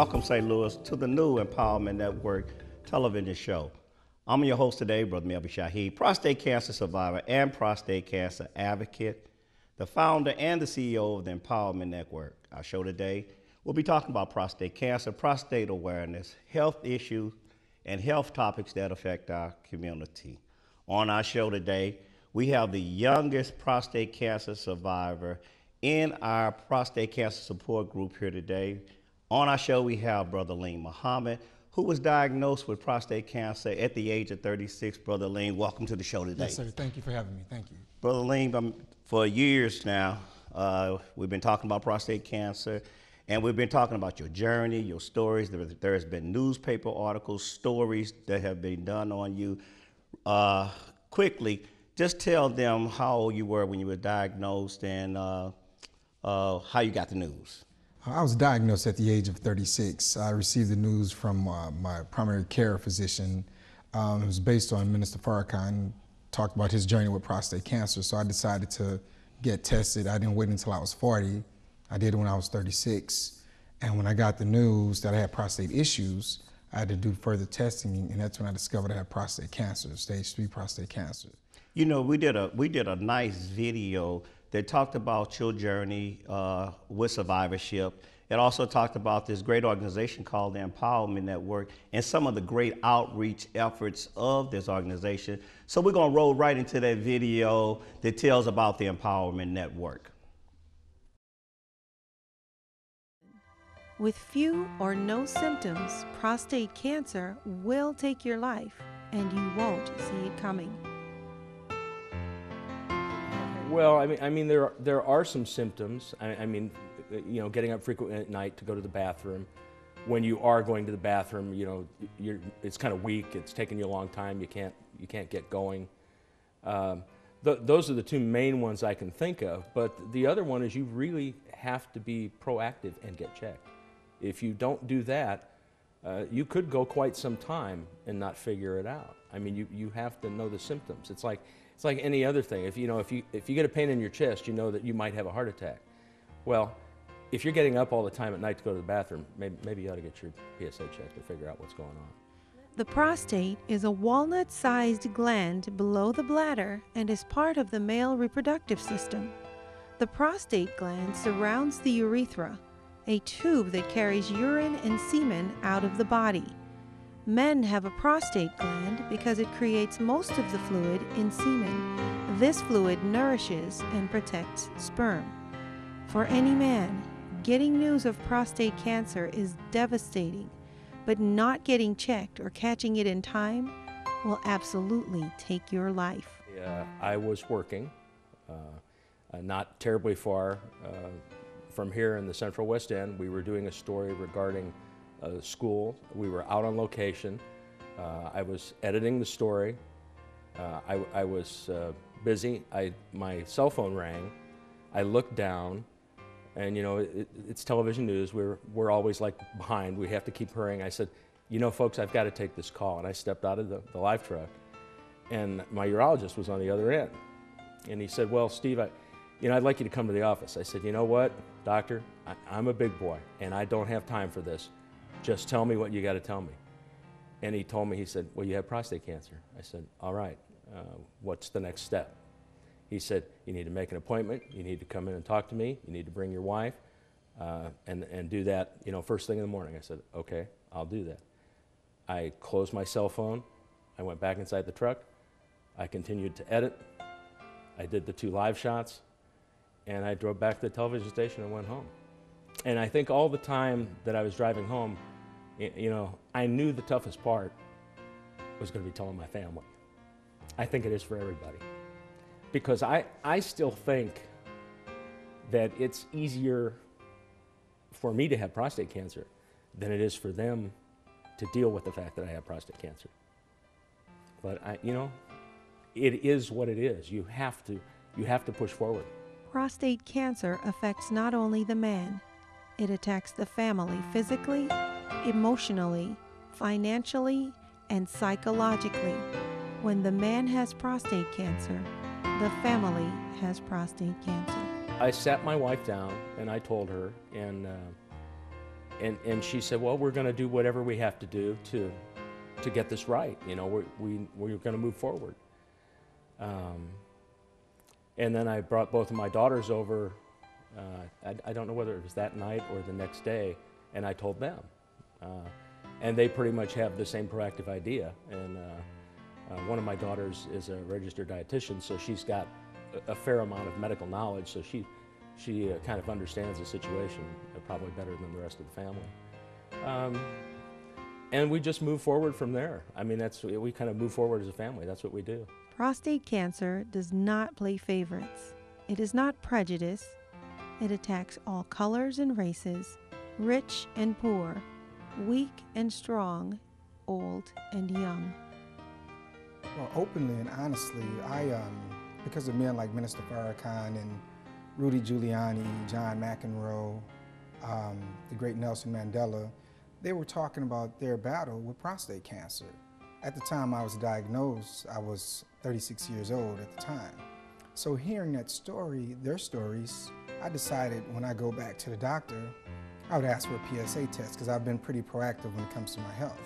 welcome St. Louis to the new Empowerment Network television show. I'm your host today, Brother Mellve Shahid, prostate cancer survivor and prostate cancer advocate, the founder and the CEO of the Empowerment Network. Our show today, we'll be talking about prostate cancer, prostate awareness, health issues, and health topics that affect our community. On our show today, we have the youngest prostate cancer survivor in our prostate cancer support group here today. On our show, we have Brother Alim Muhammad, who was diagnosed with prostate cancer at the age of 36. Brother Alim, welcome to the show today. Yes, sir. Thank you for having me. Thank you. Brother Alim, for years now, we've been talking about prostate cancer, and we've been talking about your journey, your stories. There's been newspaper articles, stories that have been done on you. Quickly, just tell them how old you were when you were diagnosed and how you got the news. I was diagnosed at the age of 36. I received the news from my primary care physician. It was based on Minister Farrakhan, talked about his journey with prostate cancer, so I decided to get tested. I didn't wait until I was 40. I did it when I was 36. And when I got the news that I had prostate issues, I had to do further testing, and that's when I discovered I had prostate cancer, stage 3 prostate cancer. You know, we did a nice video that talked about your journey with survivorship. It also talked about this great organization called the Empowerment Network and some of the great outreach efforts of this organization. So we're gonna roll right into that video that tells about the Empowerment Network. With few or no symptoms, prostate cancer will take your life, and you won't see it coming. Well, I mean, there are some symptoms. I mean, you know, getting up frequently at night to go to the bathroom. When you are going to the bathroom, you know, it's kind of weak. It's taking you a long time. You can't get going. Those are the two main ones I can think of. But the other one is you really have to be proactive and get checked. If you don't do that, you could go quite some time and not figure it out. I mean, you have to know the symptoms. It's like any other thing. If you get a pain in your chest, you know that you might have a heart attack. Well, if you're getting up all the time at night to go to the bathroom, maybe you ought to get your PSA checked to figure out what's going on. The prostate is a walnut-sized gland below the bladder and is part of the male reproductive system. The prostate gland surrounds the urethra, a tube that carries urine and semen out of the body. Men have a prostate gland because it creates most of the fluid in semen. This fluid nourishes and protects sperm. For any man, getting news of prostate cancer is devastating, but not getting checked or catching it in time will absolutely take your life. I was working not terribly far from here in the Central West End. We were doing a story regarding school. We were out on location. I was editing the story. I was busy. My cell phone rang. I looked down, and you know, it's television news. We're always like behind. We have to keep hurrying. I said, you know, folks, I've got to take this call. And I stepped out of the live truck, and my urologist was on the other end. And he said, well, Steve, I'd like you to come to the office. I said, you know what, doctor, I'm a big boy, and I don't have time for this. Just tell me what you got to tell me. And he told me, he said, well, you have prostate cancer. I said, all right, what's the next step? He said, you need to make an appointment. You need to come in and talk to me. You need to bring your wife and do that, you know, first thing in the morning. I said, okay, I'll do that. I closed my cell phone. I went back inside the truck. I continued to edit. I did the 2 live shots, and I drove back to the television station and went home. And I think all the time that I was driving home, you know, I knew the toughest part was going to be telling my family. I think it is for everybody. Because I still think that it's easier for me to have prostate cancer than it is for them to deal with the fact that I have prostate cancer. But you know, it is what it is. You have to push forward. Prostate cancer affects not only the man, it attacks the family physically, emotionally, financially, and psychologically. When the man has prostate cancer, the family has prostate cancer. I sat my wife down and I told her, and And she said, well, we're going to do whatever we have to do to get this right. You know, we're going to move forward. And then I brought both of my daughters over. I don't know whether it was that night or the next day, and I told them. And they pretty much have the same proactive idea. And one of my daughters is a registered dietitian, so she's got a fair amount of medical knowledge, so she kind of understands the situation probably better than the rest of the family. And we just move forward from there. I mean, we kind of move forward as a family. That's what we do. Prostate cancer does not play favorites. It is not prejudice. It attacks all colors and races, rich and poor, weak and strong, old and young. Well, openly and honestly, because of men like Minister Farrakhan and Rudy Giuliani, John McEnroe, the great Nelson Mandela, they were talking about their battle with prostate cancer. At the time I was diagnosed, I was 36 years old at the time. So hearing that story, their stories, I decided when I go back to the doctor, I would ask for a PSA test because I've been pretty proactive when it comes to my health.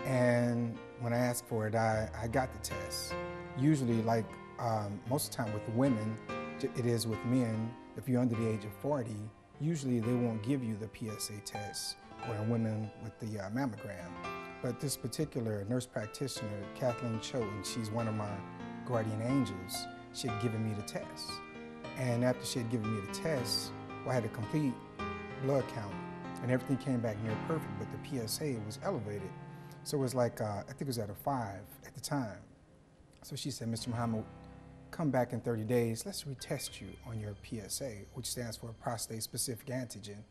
And when I asked for it, I got the test. Usually, like most of the time with women, it is with men, if you're under the age of 40, usually they won't give you the PSA test, or women with the mammogram. But this particular nurse practitioner, Kathleen Choten, she's one of my guardian angels, she had given me the test. And after she had given me the test, well, I had a complete blood count, and everything came back near perfect, but the PSA was elevated. So it was like, I think it was at a 5 at the time. So she said, Mr. Muhammad, come back in 30 days, let's retest you on your PSA, which stands for prostate-specific antigen.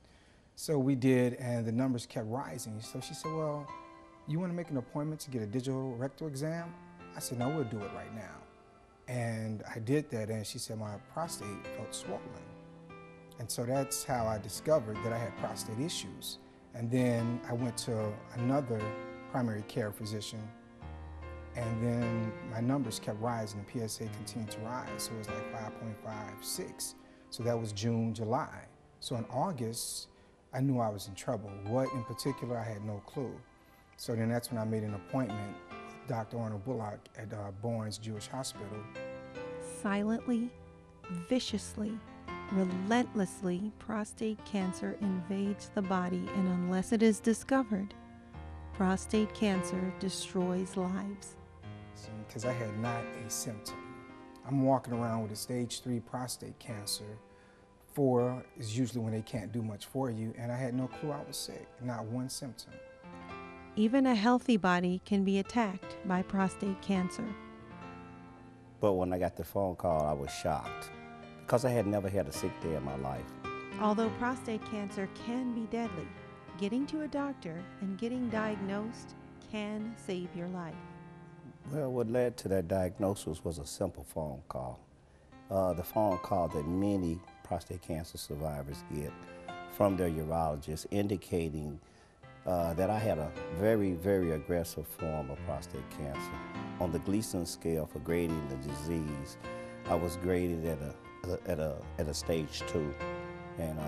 So we did, and the numbers kept rising. So she said, well, you want to make an appointment to get a digital rectal exam? I said, no, we'll do it right now. And I did that, and she said my prostate felt swollen. And so that's how I discovered that I had prostate issues. And then I went to another primary care physician, and then my numbers kept rising. The PSA continued to rise, so it was like 5.56. So that was June, July. So in August, I knew I was in trouble. What in particular, I had no clue. So then that's when I made an appointment with Dr. Arnold Bullock at Bourne's Jewish Hospital. Silently, viciously, relentlessly, prostate cancer invades the body, and unless it is discovered, prostate cancer destroys lives. Because I had not a symptom. I'm walking around with a stage 3 prostate cancer. 4 is usually when they can't do much for you, and I had no clue I was sick, not one symptom. Even a healthy body can be attacked by prostate cancer. But when I got the phone call, I was shocked because I had never had a sick day in my life. Although prostate cancer can be deadly, getting to a doctor and getting diagnosed can save your life. Well, what led to that diagnosis was a simple phone call. The phone call that many prostate cancer survivors get from their urologist indicating that I had a very, very aggressive form of prostate cancer. On the Gleason scale for grading the disease, I was graded at a stage 2 and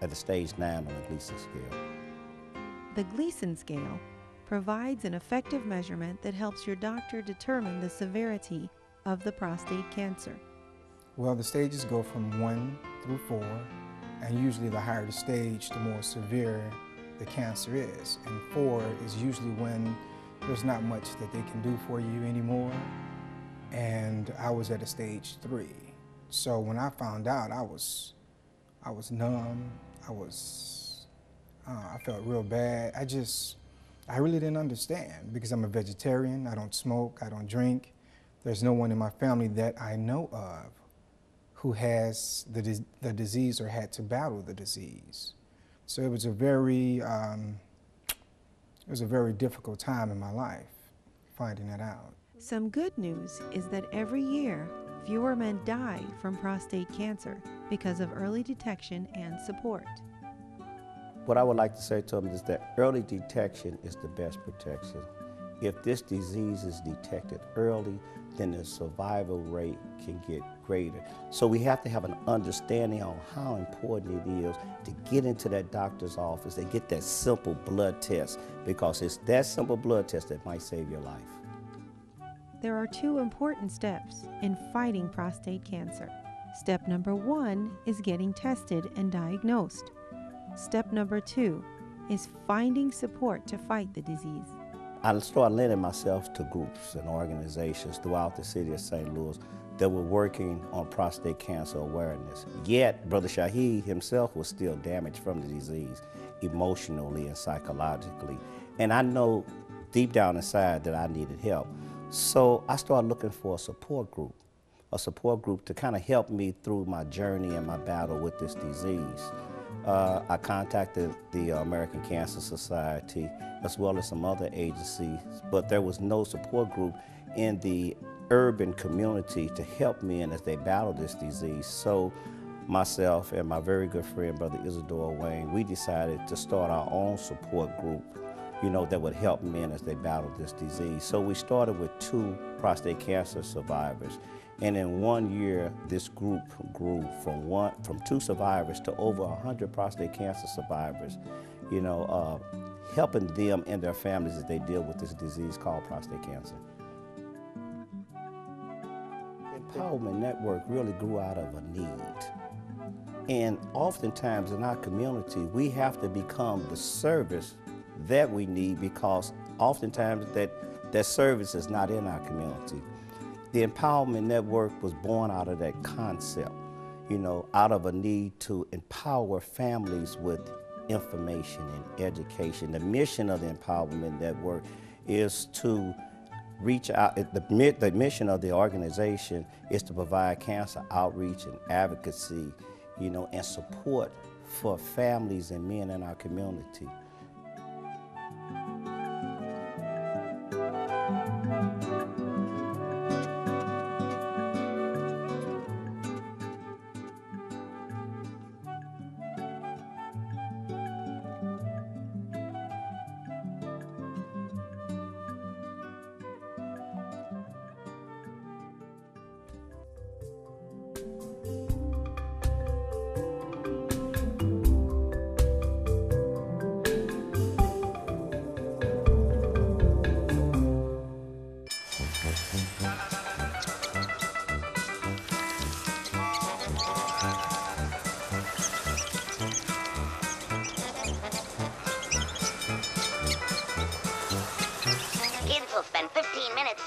at a stage 9 on the Gleason scale. The Gleason scale provides an effective measurement that helps your doctor determine the severity of the prostate cancer. Well, the stages go from 1 through 4, and usually the higher the stage, the more severe the cancer is. And 4 is usually when there's not much that they can do for you anymore. And I was at a stage 3. So when I found out, I was numb. I felt real bad. I really didn't understand because I'm a vegetarian. I don't smoke, I don't drink. There's no one in my family that I know of who has the disease or had to battle the disease. So it was a very difficult time in my life, finding that out. Some good news is that every year, fewer men die from prostate cancer because of early detection and support. What I would like to say to them is that early detection is the best protection. If this disease is detected early, then the survival rate can get greater. So we have to have an understanding on how important it is to get into that doctor's office and get that simple blood test, because it's that simple blood test that might save your life. There are 2 important steps in fighting prostate cancer. Step number 1 is getting tested and diagnosed. Step number 2 is finding support to fight the disease. I started lending myself to groups and organizations throughout the city of St. Louis that were working on prostate cancer awareness. Yet, Brother Shahid himself was still damaged from the disease, emotionally and psychologically. And I know deep down inside that I needed help. So I started looking for a support group to kind of help me through my journey and my battle with this disease. I contacted the American Cancer Society as well as some other agencies, but there was no support group in the urban community to help men as they battle this disease. So myself and my very good friend, Brother Isadore Wayne, we decided to start our own support group, that would help men as they battle this disease. So we started with 2 prostate cancer survivors. And in 1 year, this group grew from 2 survivors to over 100 prostate cancer survivors, helping them and their families as they deal with this disease called prostate cancer. Empowerment Network really grew out of a need. And oftentimes in our community, we have to become the service that we need, because oftentimes that service is not in our community. The Empowerment Network was born out of that concept, out of a need to empower families with information and education. The mission of the Empowerment Network is to reach out. The mission of the organization is to provide cancer outreach and advocacy, and support for families and men in our community.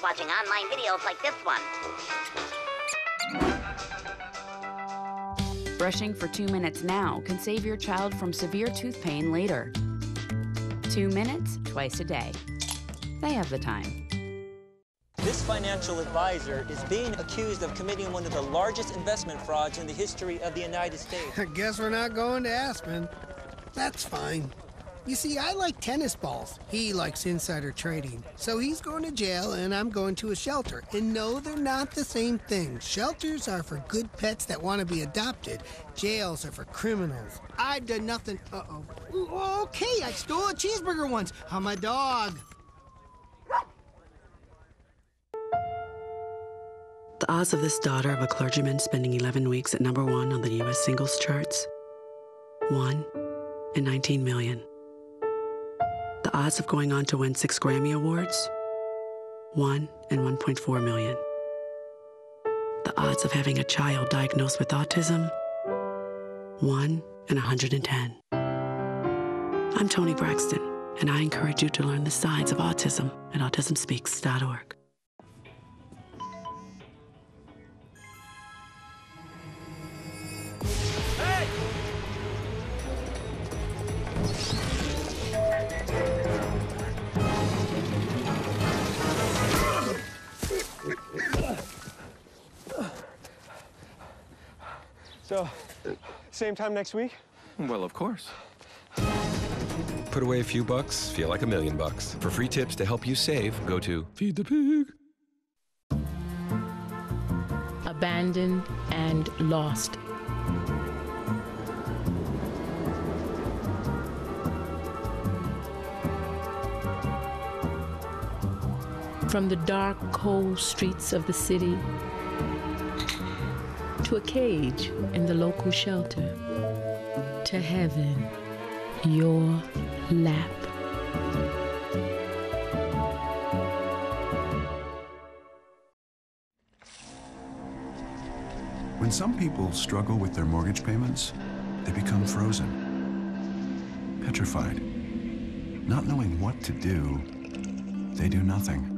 Watching online videos like this one. Brushing for 2 minutes now can save your child from severe tooth pain later. 2 minutes twice a day. They have the time. This financial advisor is being accused of committing one of the largest investment frauds in the history of the United States. I guess we're not going to Aspen. That's fine. You see, I like tennis balls. He likes insider trading. So he's going to jail and I'm going to a shelter. And no, they're not the same thing. Shelters are for good pets that want to be adopted. Jails are for criminals. I've done nothing. Uh-oh. Ooh, okay, I stole a cheeseburger once. I'm a dog. The odds of this daughter of a clergyman spending 11 weeks at #1 on the U.S. singles charts? 1 in 19 million. The odds of going on to win 6 Grammy Awards? 1 in 1.4 million. The odds of having a child diagnosed with autism? 1 in 110. I'm Toni Braxton, and I encourage you to learn the signs of autism at autismspeaks.org. So, same time next week? Well, of course. Put away a few bucks, feel like $1 million. For free tips to help you save, go to Feed the Pig. Abandoned and lost. From the dark, cold streets of the city to a cage in the local shelter, to heaven, your lap. When some people struggle with their mortgage payments, they become frozen, petrified. Not knowing what to do, they do nothing.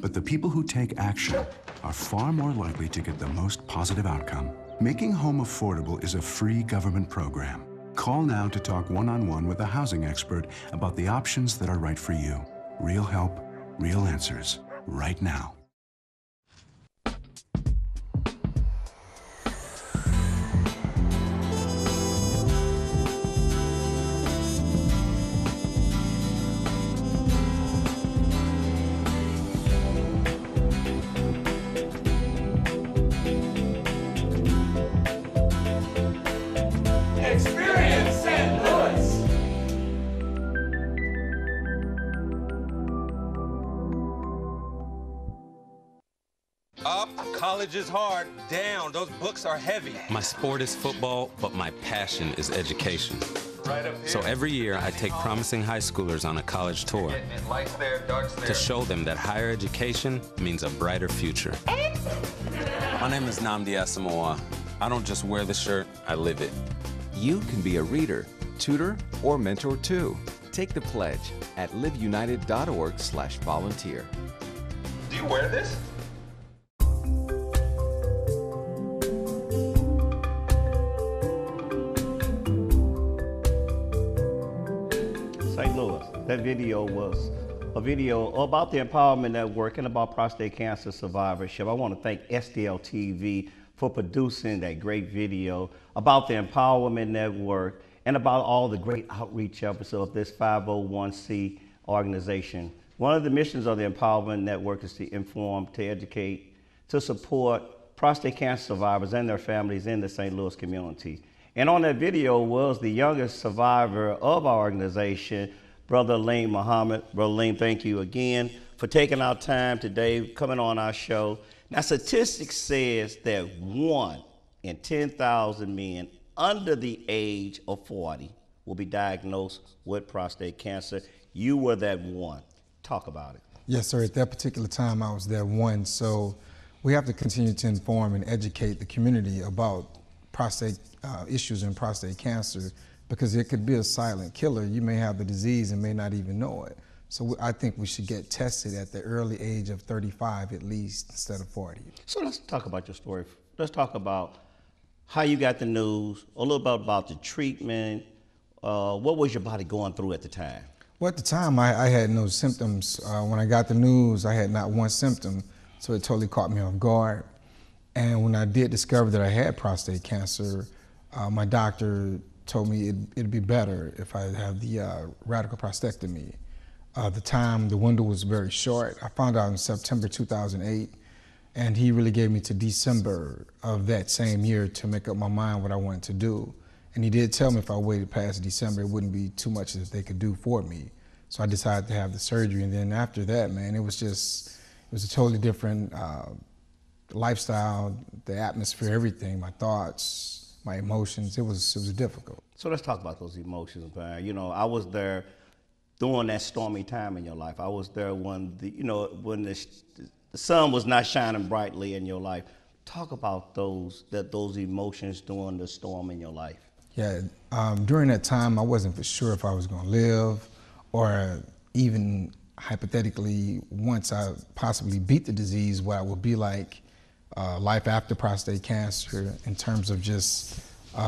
But the people who take action are far more likely to get the most positive outcome. Making home affordable is a free government program. Call now to talk one-on-one with a housing expert about the options that are right for you. Real help, real answers, right now. College is hard. Down. Those books are heavy. My sport is football, but my passion is education. Right up here. So every year I take promising high schoolers on a college tour Lights there, darks there. to show them that higher education means a brighter future. My name is Nnamdi Asamoah. I don't just wear the shirt, I live it. You can be a reader, tutor, or mentor too. Take the pledge at liveunited.org/volunteer. Do you wear this? St. Louis. That video was a video about the Empowerment Network and about prostate cancer survivorship. I want to thank SDL TV for producing that great video about the Empowerment Network and about all the great outreach efforts of this 501c organization. One of the missions of the Empowerment Network is to inform, to educate, to support prostate cancer survivors and their families in the St. Louis community. And on that video was the youngest survivor of our organization, Brother Alim Muhammad. Brother Alim, thank you again for taking our time today, coming on our show. Now, statistics says that 1 in 10,000 men under the age of 40 will be diagnosed with prostate cancer. You were that one. Talk about it. Yes, sir. At that particular time, I was that one. So we have to continue to inform and educate the community about prostate issues in prostate cancer, because it could be a silent killer. You may have the disease and may not even know it. So I think we should get tested at the early age of 35 at least, instead of 40. So let's talk about your story. Let's talk about how you got the news, a little bit about the treatment. What was your body going through at the time? Well, at the time, I had no symptoms. When I got the news, I had not one symptom, so it totally caught me off guard. And when I did discover that I had prostate cancer, my doctor told me it'd be better if I have the radical prostatectomy. The time, the window was very short. I found out in September 2008, and he really gave me to December of that same year to make up my mind what I wanted to do. And he did tell me if I waited past December, it wouldn't be too much that they could do for me. So I decided to have the surgery, and then after that, man, it was a totally different lifestyle, the atmosphere, everything, my thoughts, my emotions. It was difficult. So let's talk about those emotions, man. You know, I was there during that stormy time in your life. I was there when when the sun was not shining brightly in your life. Talk about those emotions during the storm in your life. Yeah, during that time, I wasn't for sure if I was going to live, or even hypothetically, once I possibly beat the disease, what I would be like. Life after prostate cancer, in terms of just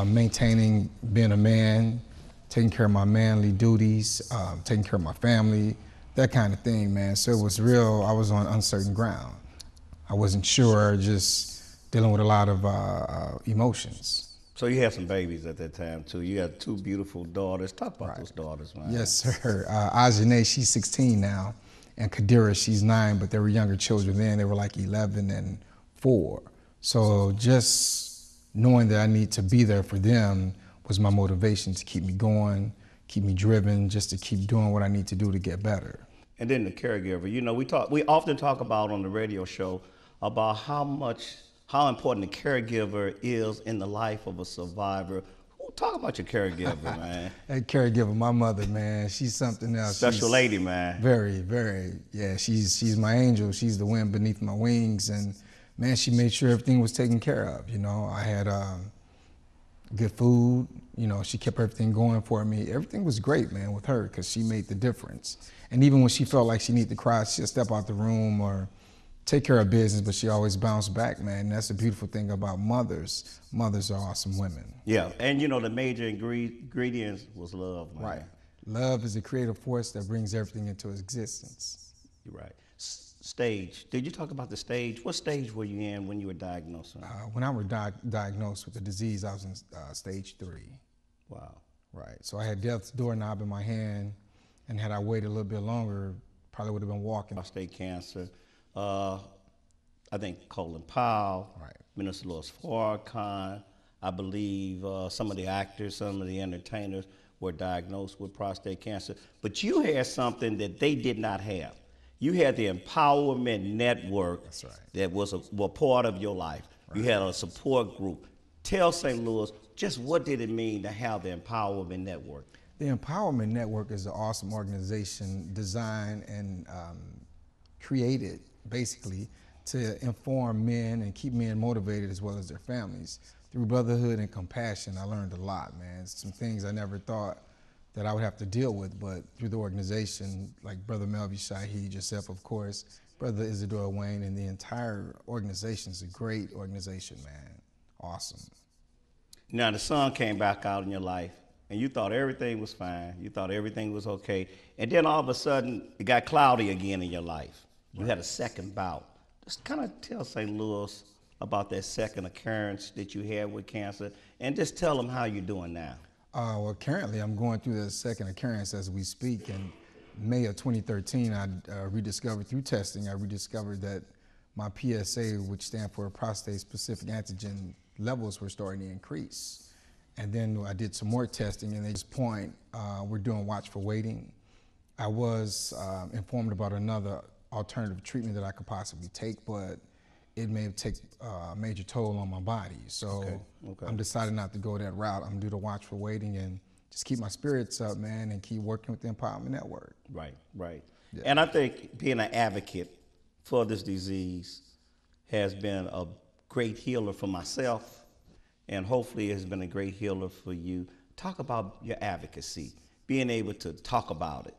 maintaining being a man, taking care of my manly duties, taking care of my family, that kind of thing, man. So it was real, I was on uncertain ground. I wasn't sure, just dealing with a lot of emotions. So you had some babies at that time too. You had 2 beautiful daughters. Talk about those daughters, man. Yes, sir. Isadore, she's 16 now, and Kadira, she's 9, but they were younger children then. They were like 11 and 4. So just knowing that I need to be there for them was my motivation to keep me going, keep me driven, just to keep doing what I need to do to get better. And then the caregiver. You know, we often talk about on the radio show about how important the caregiver is in the life of a survivor. Talk about your caregiver, man. That caregiver, my mother, man, she's something else. Special lady, man. Very, very. Yeah, she's my angel. She's the wind beneath my wings, and man, she made sure everything was taken care of. You know, I had good food. You know, she kept everything going for me. Everything was great, man, with her, because she made the difference. And even when she felt like she needed to cry, she'd step out the room or take care of business, but she always bounced back, man. And that's the beautiful thing about mothers. Mothers are awesome women. Yeah, and you know, the major ingredients was love, man. Right. Love is the creative force that brings everything into existence. You're right. Stage. Did you talk about the stage? What stage were you in when you were diagnosed? When I was diagnosed with the disease, I was in stage 3. Wow. Right. So I had death's doorknob in my hand, and had I waited a little bit longer, probably would have been walking. Prostate cancer. I think Colin Powell, right. Minister Louis Farrakhan, I believe some of the actors, some of the entertainers were diagnosed with prostate cancer. But you had something that they did not have. You had the Empowerment Network. That's right. That was a part of your life. Right. You had a support group. Tell St. Louis, just what did it mean to have the Empowerment Network? The Empowerment Network is an awesome organization designed and created basically to inform men and keep men motivated as well as their families. Through brotherhood and compassion, I learned a lot, man. Some things I never thought that I would have to deal with, but through the organization, like Brother Mellve Shahid, yourself, of course, Brother Isadore Wayne, and the entire organization is a great organization, man. Awesome. Now, the sun came back out in your life, and you thought everything was fine. You thought everything was okay. And then all of a sudden, it got cloudy again in your life. You had a second bout. Just kind of tell St. Louis about that second occurrence that you had with cancer, and just tell them how you're doing now. Well, currently I'm going through the second occurrence as we speak. In May of 2013, I rediscovered through testing, I rediscovered that my PSA, which stands for prostate-specific antigen levels, were starting to increase. And then I did some more testing, and at this point, we're doing watchful waiting. I was informed about another alternative treatment that I could possibly take, but it may take a major toll on my body. So I'm deciding not to go that route. I'm gonna do the watchful waiting and just keep my spirits up, man, and keep working with the Empowerment Network. Right, right. Yeah. And I think being an advocate for this disease has been a great healer for myself, and hopefully it has been a great healer for you. Talk about your advocacy, being able to talk about it.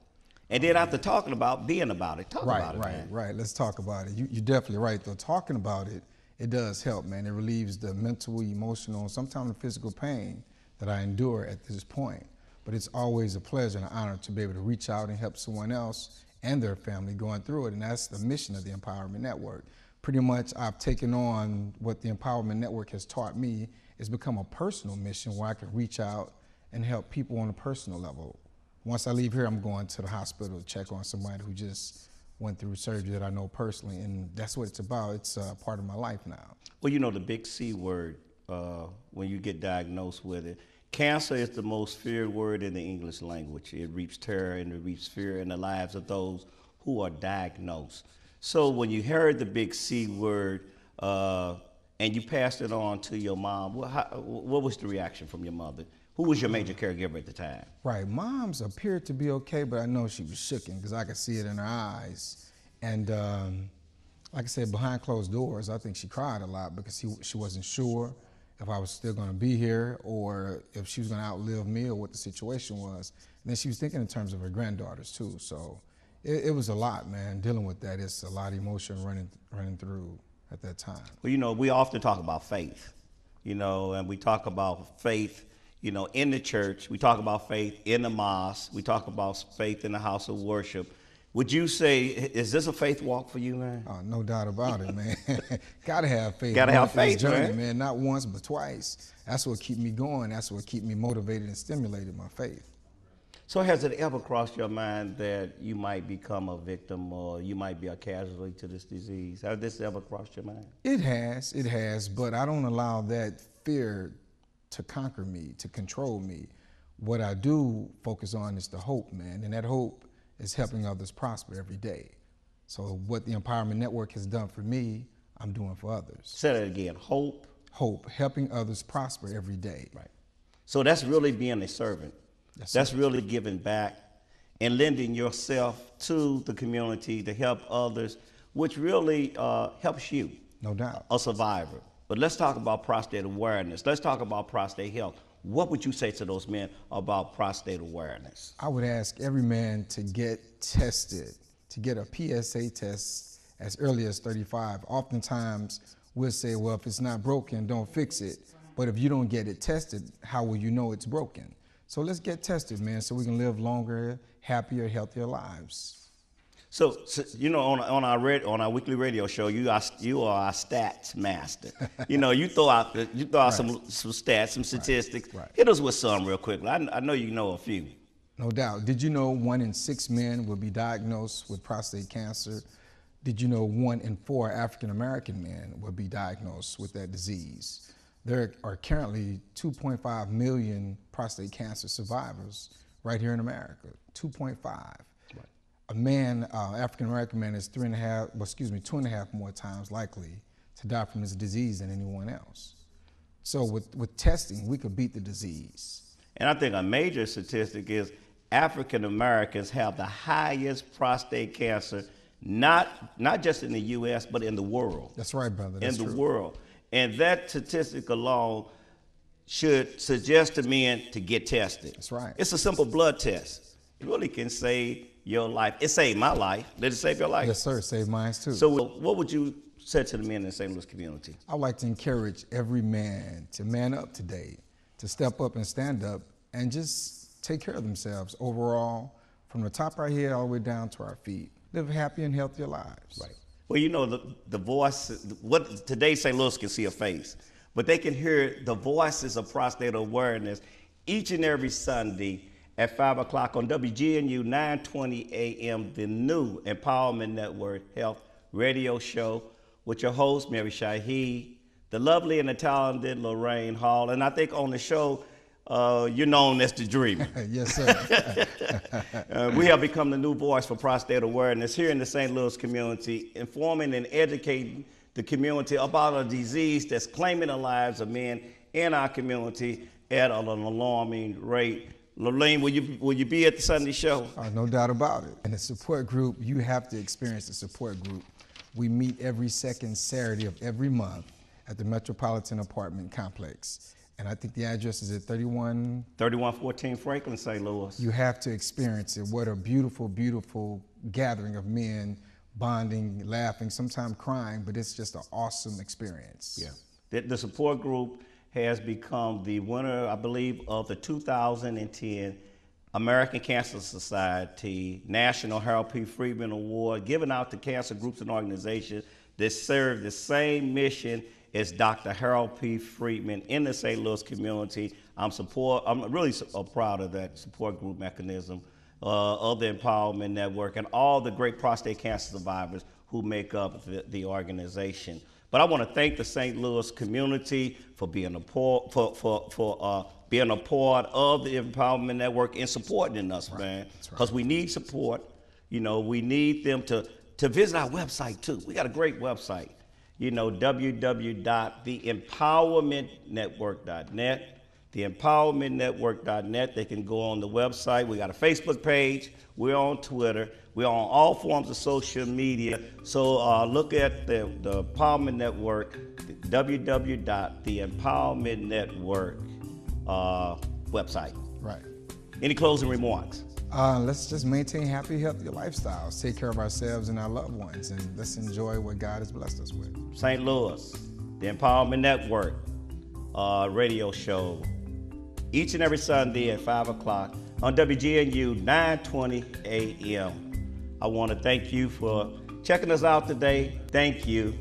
And then after talking about, being about it, talk about it, man. Right, let's talk about it. You're definitely right, though. Talking about it, it does help, man. It relieves the mental, emotional, sometimes the physical pain that I endure at this point. But it's always a pleasure and an honor to be able to reach out and help someone else and their family going through it, and that's the mission of the Empowerment Network. Pretty much I've taken on what the Empowerment Network has taught me. It's become a personal mission where I can reach out and help people on a personal level. Once I leave here, I'm going to the hospital to check on somebody who just went through surgery that I know personally, and that's what it's about. It's part of my life now. Well, you know, the big C word, when you get diagnosed with it, cancer is the most feared word in the English language. It reaps terror and it reaps fear in the lives of those who are diagnosed. So when you heard the big C word and you passed it on to your mom, what was the reaction from your mother? Who was your major caregiver at the time? Right, mom's appeared to be okay, but I know she was shooken because I could see it in her eyes. And like I said, behind closed doors, I think she cried a lot because she wasn't sure if I was still gonna be here or if she was gonna outlive me or what the situation was. And then she was thinking in terms of her granddaughters too. So it was a lot, man, dealing with that. It's a lot of emotion running through at that time. Well, you know, we often talk about faith, you know, and we talk about faith, you know, in the church. We talk about faith in the mosque. We talk about faith in the house of worship. Would you say, is this a faith walk for you, man? Oh, no doubt about it, man. Gotta have faith. Gotta have faith, journey, man. Not once, but twice. That's what keep me going. That's what keep me motivated and stimulated, my faith. So has it ever crossed your mind that you might become a victim or you might be a casualty to this disease? Has this ever crossed your mind? It has, but I don't allow that fear to conquer me, to control me. What I do focus on is the hope, man, and that hope is helping others prosper every day. So what the Empowerment Network has done for me, I'm doing for others. Say that again, hope. Hope, helping others prosper every day. Right. So that's really being a servant. That's really giving back and lending yourself to the community to help others, which really helps you. No doubt. A survivor. But let's talk about prostate awareness. Let's talk about prostate health. What would you say to those men about prostate awareness? I would ask every man to get tested, to get a PSA test as early as 35. Oftentimes, we'll say, well, if it's not broken, don't fix it. But if you don't get it tested, how will you know it's broken? So let's get tested, man, so we can live longer, happier, healthier lives. So you know, on our weekly radio show, you are our stats master. You know, you throw out some stats, some statistics. Right. Hit us with some real quickly. I know you know a few. No doubt. Did you know 1 in 6 men will be diagnosed with prostate cancer? Did you know 1 in 4 African American men will be diagnosed with that disease? There are currently 2.5 million prostate cancer survivors right here in America. 2.5. A man, African American man, is 2.5 more times likely to die from this disease than anyone else. So with testing, we could beat the disease. And I think a major statistic is African Americans have the highest prostate cancer, not just in the U.S., but in the world. That's right, brother. That's in the true. world. And that statistic alone should suggest to men to get tested. That's right. It's a simple blood test. It really can save your life. It saved my life. Did it save your life? Yes, sir. It saved mine too. So what would you say to the men in the St. Louis community? I'd like to encourage every man to man up today, to step up and stand up and just take care of themselves overall, from the top of our head all the way down to our feet. Live happy and healthier lives. Right. Well, you know, the voice, what today St. Louis can see a face, but they can hear the voices of prostate awareness each and every Sunday at 5 o'clock on WGNU 920 AM, the new Empowerment Network Health Radio Show with your host, Mellve Shahid, the lovely and the talented Lorraine Hall. And I think on the show, you're known as the Dreamer. Yes, sir. We have become the new voice for prostate awareness here in the St. Louis community, informing and educating the community about a disease that's claiming the lives of men in our community at an alarming rate. Lorraine, will you be at the Sunday show? No doubt about it. And the support group, you have to experience the support group. We meet every second Saturday of every month at the Metropolitan Apartment Complex. And I think the address is at 3114 Franklin, St. Louis. You have to experience it. What a beautiful, beautiful gathering of men bonding, laughing, sometimes crying, but it's just an awesome experience. Yeah. The support group has become the winner, I believe, of the 2010 American Cancer Society National Harold P. Freeman Award, given out to cancer groups and organizations that serve the same mission as Dr. Harold P. Freeman in the St. Louis community. I'm really proud of that support group mechanism of the Empowerment Network and all the great prostate cancer survivors who make up the organization. But I want to thank the St. Louis community for being a part of the Empowerment Network and supporting us, man. Because we need support. You know, we need them to visit our website too. We got a great website. You know, www.theempowermentnetwork.net. Theempowermentnetwork.net. They can go on the website. We got a Facebook page. We're on Twitter. We're on all forms of social media. So look at the Empowerment Network, www.theempowermentnetwork website. Right. Any closing remarks? Let's just maintain happy, healthy lifestyles, take care of ourselves and our loved ones, and let's enjoy what God has blessed us with. St. Louis, the Empowerment Network radio show, each and every Sunday at 5 o'clock on WGNU 920 AM. I want to thank you for checking us out today. Thank you.